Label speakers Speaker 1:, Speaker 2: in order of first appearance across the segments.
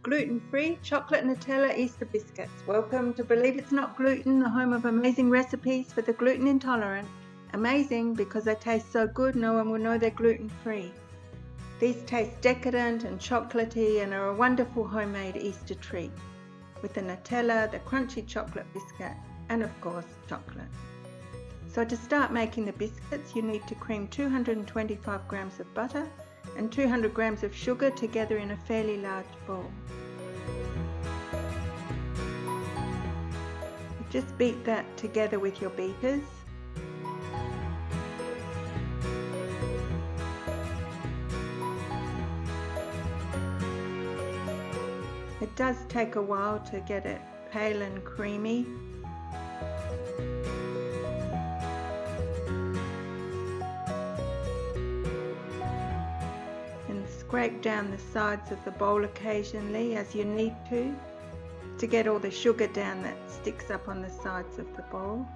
Speaker 1: gluten-free chocolate Nutella Easter biscuits. Welcome to Believe It's Not Gluten, the home of amazing recipes for the gluten intolerant. Amazing because they taste so good no one will know they're gluten-free. These taste decadent and chocolatey and are a wonderful homemade Easter treat with the Nutella, the crunchy chocolate biscuit, and of course chocolate. So to start making the biscuits, you need to cream 225 grams of butter and 200 grams of sugar together in a fairly large bowl. Just beat that together with your beaters. It does take a while to get it pale and creamy. Scrape down the sides of the bowl occasionally as you need to get all the sugar down that sticks up on the sides of the bowl.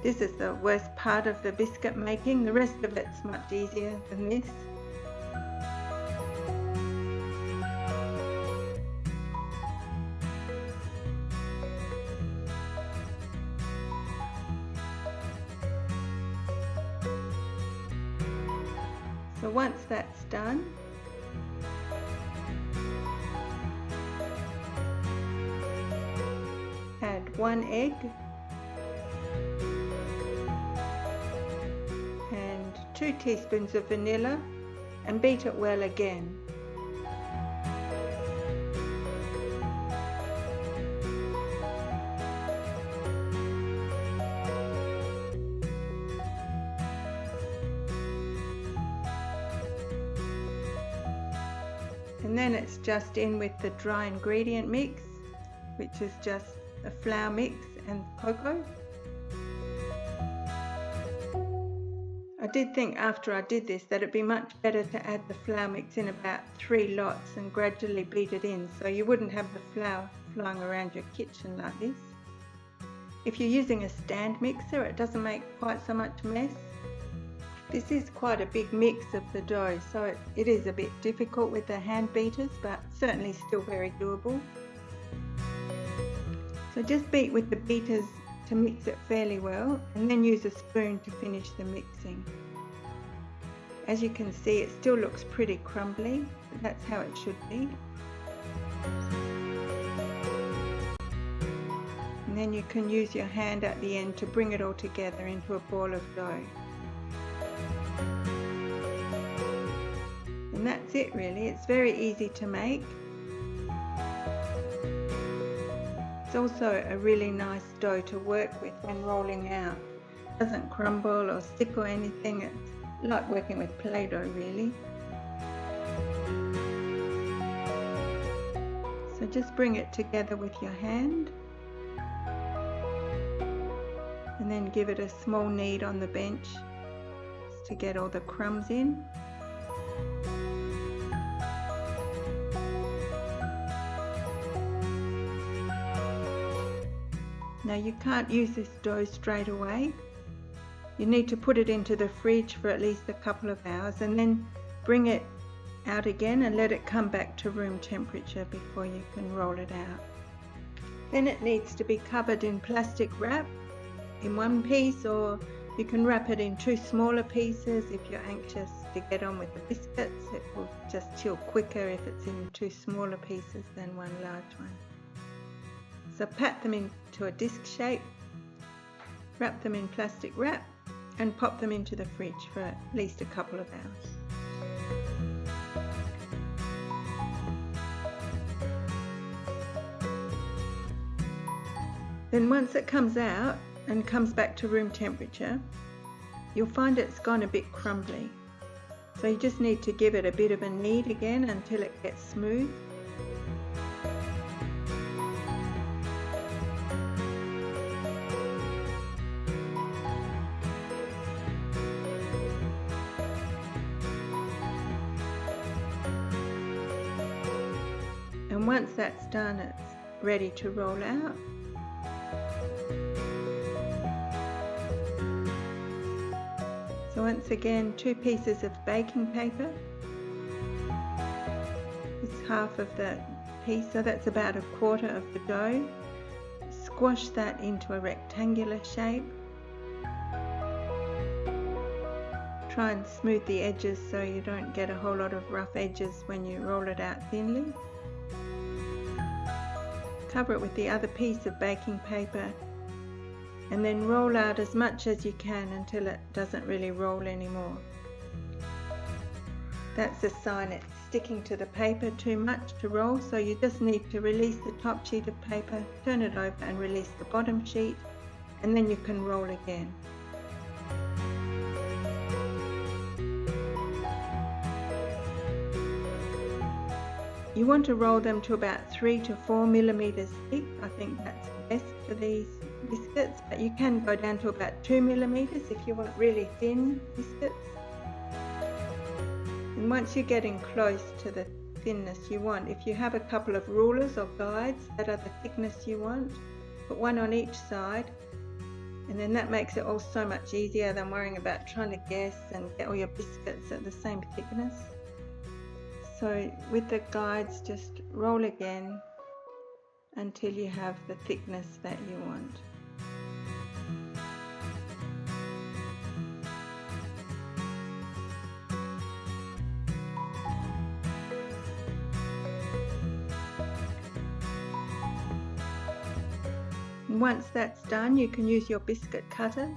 Speaker 1: This is the worst part of the biscuit making. The rest of it's much easier than this. So once that's done, add 1 egg and 2 teaspoons of vanilla and beat it well again. And then it's just in with the dry ingredient mix, which is just a flour mix and cocoa. I did think after I did this that it'd be much better to add the flour mix in about 3 lots and gradually beat it in so you wouldn't have the flour flying around your kitchen like this. If you're using a stand mixer, it doesn't make quite so much mess. This is quite a big mix of the dough, so it is a bit difficult with the hand beaters, but certainly still very doable. So just beat with the beaters to mix it fairly well, and then use a spoon to finish the mixing. As you can see, it still looks pretty crumbly, but that's how it should be. And then you can use your hand at the end to bring it all together into a ball of dough. And that's it really. It's very easy to make. It's also a really nice dough to work with when rolling out. It doesn't crumble or stick or anything. It's like working with Play-Doh really. So just bring it together with your hand and then give it a small knead on the bench just to get all the crumbs in. Now you can't use this dough straight away. You need to put it into the fridge for at least a couple of hours and then bring it out again and let it come back to room temperature before you can roll it out. Then it needs to be covered in plastic wrap in one piece, or you can wrap it in 2 smaller pieces if you're anxious to get on with the biscuits. It will just chill quicker if it's in 2 smaller pieces than 1 large one. So pat them into a disc shape, wrap them in plastic wrap and pop them into the fridge for at least a couple of hours. Then once it comes out and comes back to room temperature, you'll find it's gone a bit crumbly. So you just need to give it a bit of a knead again until it gets smooth. And once that's done, it's ready to roll out. So once again, 2 pieces of baking paper. It's half of the piece, so that's about 1/4 of the dough. Squash that into a rectangular shape. Try and smooth the edges so you don't get a whole lot of rough edges when you roll it out thinly. Cover it with the other piece of baking paper and then roll out as much as you can until it doesn't really roll anymore. That's a sign it's sticking to the paper too much to roll, so you just need to release the top sheet of paper, turn it over and release the bottom sheet, and then you can roll again. You want to roll them to about 3 to 4 millimeters thick. I think that's best for these biscuits, but you can go down to about 2 millimeters if you want really thin biscuits. And once you're getting close to the thinness you want, if you have a couple of rulers or guides that are the thickness you want, put one on each side, and then that makes it all so much easier than worrying about trying to guess and get all your biscuits at the same thickness. So with the guides, just roll again until you have the thickness that you want. And once that's done, you can use your biscuit cutter.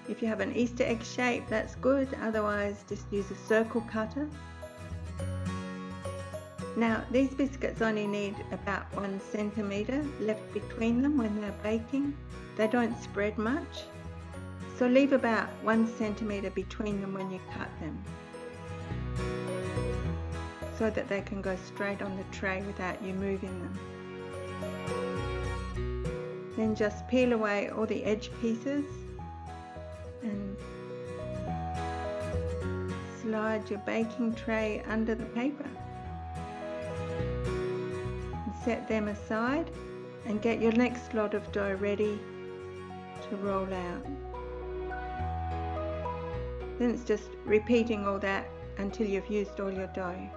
Speaker 1: If you have an Easter egg shape, that's good. Otherwise, just use a circle cutter. Now, these biscuits only need about 1 centimeter left between them when they're baking. They don't spread much, so leave about 1 centimeter between them when you cut them, so that they can go straight on the tray without you moving them. Then just peel away all the edge pieces and slide your baking tray under the paper. Set them aside and get your next lot of dough ready to roll out. Then it's just repeating all that until you've used all your dough.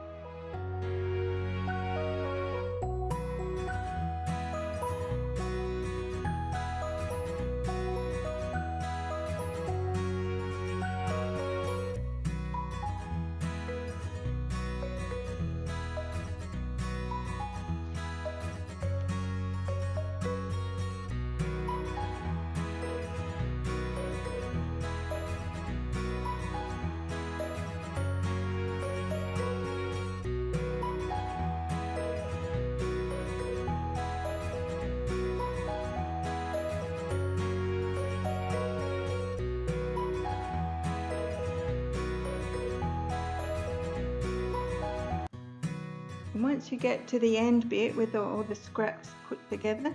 Speaker 1: And once you get to the end bit with all the scraps put together,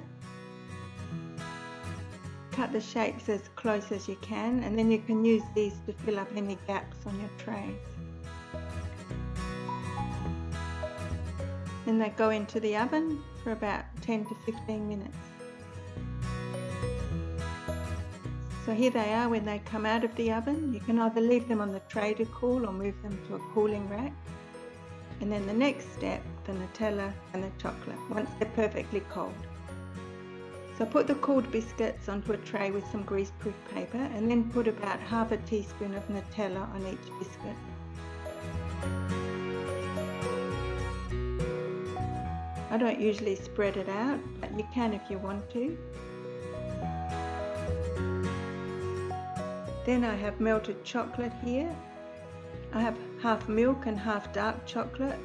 Speaker 1: cut the shapes as close as you can, and then you can use these to fill up any gaps on your trays. Then they go into the oven for about 10 to 15 minutes. So here they are when they come out of the oven. You can either leave them on the tray to cool or move them to a cooling rack. And then the next step, the Nutella and the chocolate, once they're perfectly cold. So put the cooled biscuits onto a tray with some greaseproof paper, and then put about half a teaspoon of Nutella on each biscuit. I don't usually spread it out, but you can if you want to. Then I have melted chocolate here. I have half milk and half dark chocolate,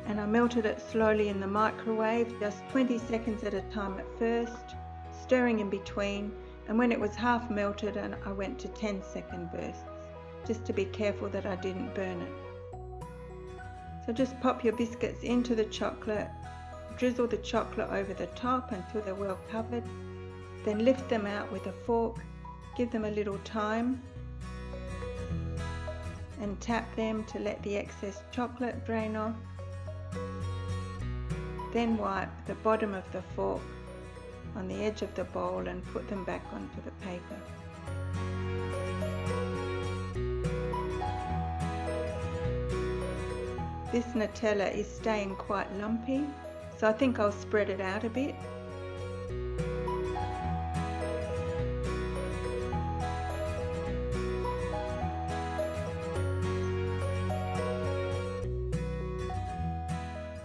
Speaker 1: and I melted it slowly in the microwave, just 20 seconds at a time at first, stirring in between, and when it was half melted, and I went to 10-second bursts, just to be careful that I didn't burn it. So just pop your biscuits into the chocolate, drizzle the chocolate over the top until they're well covered, then lift them out with a fork, give them a little time, and tap them to let the excess chocolate drain off. Then wipe the bottom of the fork on the edge of the bowl and put them back onto the paper. This Nutella is staying quite lumpy, so I think I'll spread it out a bit.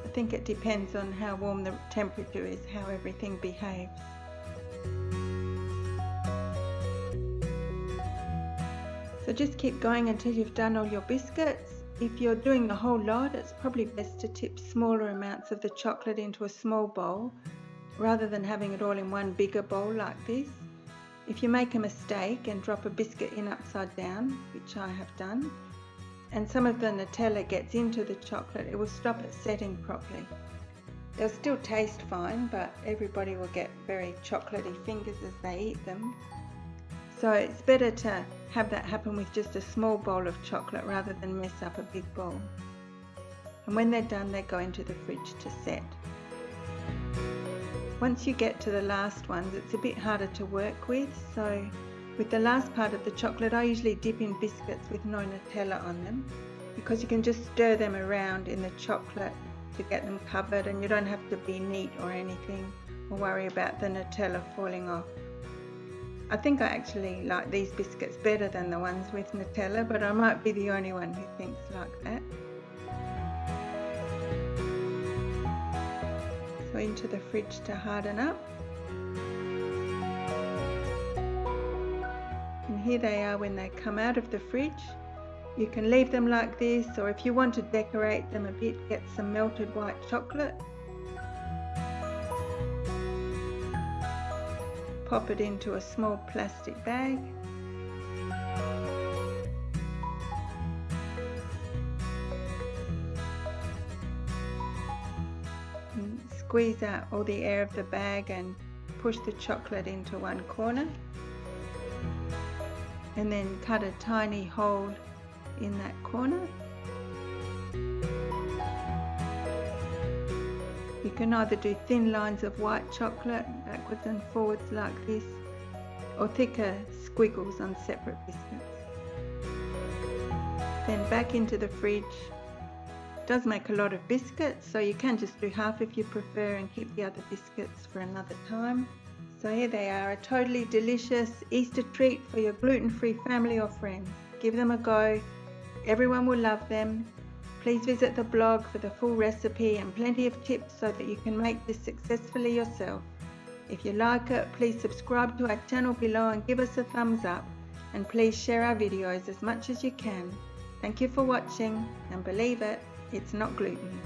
Speaker 1: I think it depends on how warm the temperature is, how everything behaves. So just keep going until you've done all your biscuits. If you're doing a whole lot, it's probably best to tip smaller amounts of the chocolate into a small bowl rather than having it all in one bigger bowl like this. If you make a mistake and drop a biscuit in upside down, which I have done, and some of the Nutella gets into the chocolate, it will stop it setting properly. They'll still taste fine, but everybody will get very chocolatey fingers as they eat them. So it's better to have that happen with just a small bowl of chocolate rather than mess up a big bowl. And when they're done, they go into the fridge to set. Once you get to the last ones, it's a bit harder to work with, so with the last part of the chocolate, I usually dip in biscuits with no Nutella on them, because you can just stir them around in the chocolate to get them covered, and you don't have to be neat or anything or worry about the Nutella falling off. I think I actually like these biscuits better than the ones with Nutella, but I might be the only one who thinks like that. So into the fridge to harden up. And here they are when they come out of the fridge. You can leave them like this, or if you want to decorate them a bit, get some melted white chocolate. Pop it into a small plastic bag. And squeeze out all the air of the bag and push the chocolate into one corner. And then cut a tiny hole in that corner. You can either do thin lines of white chocolate backwards and forwards like this, or thicker squiggles on separate biscuits. Then back into the fridge. It does make a lot of biscuits, so you can just do half if you prefer and keep the other biscuits for another time. So here they are, a totally delicious Easter treat for your gluten-free family or friends. Give them a go. Everyone will love them. Please visit the blog for the full recipe and plenty of tips so that you can make this successfully yourself. If you like it, please subscribe to our channel below and give us a thumbs up. And please share our videos as much as you can. Thank you for watching, and believe it, it's not gluten.